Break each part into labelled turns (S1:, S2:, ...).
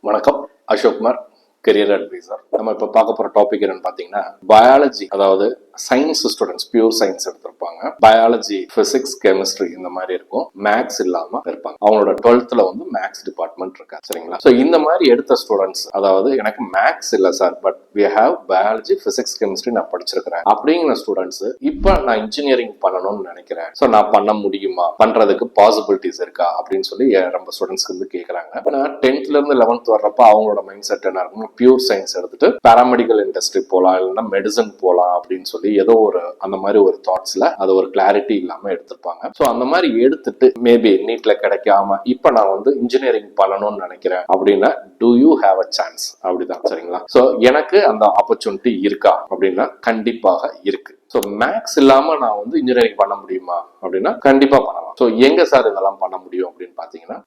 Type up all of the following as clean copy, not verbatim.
S1: வணக்கம், Ashokkumar, career advisor. நம்ம இப்போ பார்க்க போற டாபிக் என்னன்னு பார்த்தீங்கன்னா, பயாலஜி, அதாவது சயின்ஸ் ஸ்டூடெண்ட்ஸ், பியூர் சயின்ஸ் எடுத்திருப்பாங்க. பயாலஜி, பிசிக்ஸ், கெமிஸ்ட்ரி இந்த மாதிரி இருக்கும். மேக்ஸ் இல்லாம இருப்பாங்க. அவங்களோட 12th வந்து மேக்ஸ் டிபார்ட்மெண்ட் இருக்கா, சரிங்களா? ஸோ இந்த மாதிரி எடுத்த ஸ்டூடெண்ட்ஸ், அதாவது எனக்கு மேக்ஸ் இல்லை sir, but we have biology, physics, chemistry நான் படிச்சிருக்கிறேன் அப்படிங்கிற ஸ்டூடெண்ட்ஸ் இப்போ நான் இன்ஜினியரிங் பண்ணணும்னு நினைக்கிறேன். ஸோ நான் பண்ண முடியுமா, பண்றதுக்கு பாசிபிலிட்டிஸ் இருக்கா அப்படின்னு சொல்லி ரொம்ப ஸ்டூடெண்ட்ஸ்க்கு வந்து கேட்கறாங்க. இப்போ நான் 10th இருந்து 11th வர்றப்ப அவங்களோட மைண்ட் செட் என்ன இருக்கும், பியூர் சயின்ஸ் எடுத்துட்டு பாராமெடிக்கல் இண்டஸ்ட்ரி போலாம், இல்லைன்னா மெடிசன் போலாம் அப்படின்னு சொல்லி ஏதோ ஒரு அந்த மாதிரி ஒரு தாட்ஸ்ல அது ஒரு கிளாரிட்டி இல்லாம எடுத்திருப்பாங்க. ஸோ அந்த மாதிரி எடுத்துட்டு மேபி நீட்ல கிடைக்காம இப்ப நான் வந்து இன்ஜினியரிங் பண்ணணும்னு நினைக்கிறேன் அப்படின்னா, do you have a chance அப்படிதான், சரிங்களா? ஸோ எனக்கு அந்த ஆப்பர்ச்சுனிட்டி இருக்கா அப்படின்னா கண்டிப்பாக இருக்கு. ஸோ மேக்ஸ் இல்லாம நான் வந்து இன்ஜினியரிங் பண்ண முடியுமா அப்படின்னா கண்டிப்பா பண்ணலாம். ஸோ எங்க சார் இதெல்லாம் பண்ண முடியும் அப்படின்னு பாத்தீங்கன்னா,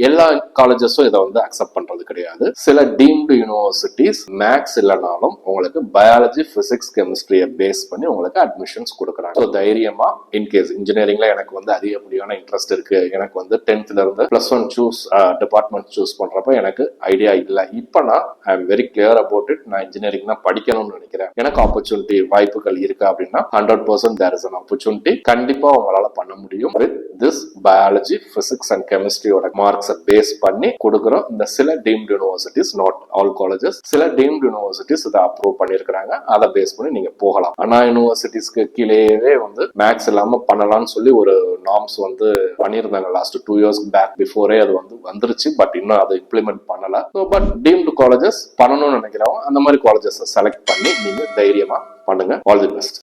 S1: எல்லா காலேஜஸும் இதை வந்து அக்செப்ட் பண்றது கிடையாது. சில டீம்டு யூனிவர்சிட்டிஸ் மேக்ஸ் இல்லைனாலும் உங்களுக்கு பயாலஜி, பிசிக்ஸ், கெமிஸ்ட்ரியை பேஸ் பண்ணி உங்களுக்கு அட்மிஷன்ஸ் கொடுக்குறாங்க. ஸோ தைரியமா இன்கேஸ் இன்ஜினியரிங்ல எனக்கு வந்து அதிகப்படியான இன்ட்ரெஸ்ட் இருக்கு, எனக்கு வந்து 10th இருந்து +1 சூஸ் டிபார்ட்மெண்ட் சூஸ் பண்றப்ப எனக்கு ஐடியா இல்லை, இப்போ நான் I am very clear about it, நான் இன்ஜினியரிங் தான் படிக்கணும்னு நினைக்கிறேன், எனக்கு ஆப்பர்ச்சுனிட்டி வாய்ப்புகள் இருக்கு அப்படின்னா 100% there is an opportunity. கண்டிப்பா உங்களால பண்ண முடியும். with this biology, physics and chemistry ஓட மார்க்ஸை பேஸ் பண்ணி கொடுக்குறோம். இந்த சில deemed universities, not all colleges, சில டீம்டு யூனிவர்சிட்டிஸ் இதை அப்ரூவ் பண்ணியிருக்கிறாங்க. அதை பேஸ் பண்ணி நீங்க போகலாம். அண்ணா யூனிவர்சிட்டிஸ்க்கு கீழேயே வந்து மேக்ஸ் இல்லாம பண்ணலாம்னு சொல்லி ஒரு நார்ம்ஸ் வந்து பண்ணியிருந்தாங்க லாஸ்ட் 2 years பேக். பிஃபோரே அது வந்து வந்துருச்சு, பட் இன்னும் அதை இம்ப்ளிமெண்ட் பண்ணல. பட் டீம்டு காலேஜஸ் பண்ணணும்னு நினைக்கிறவங்க அந்த மாதிரி காலேஜஸ் செலக்ட் பண்ணி நீங்க தைரியமா பண்ணுங்க. All the best.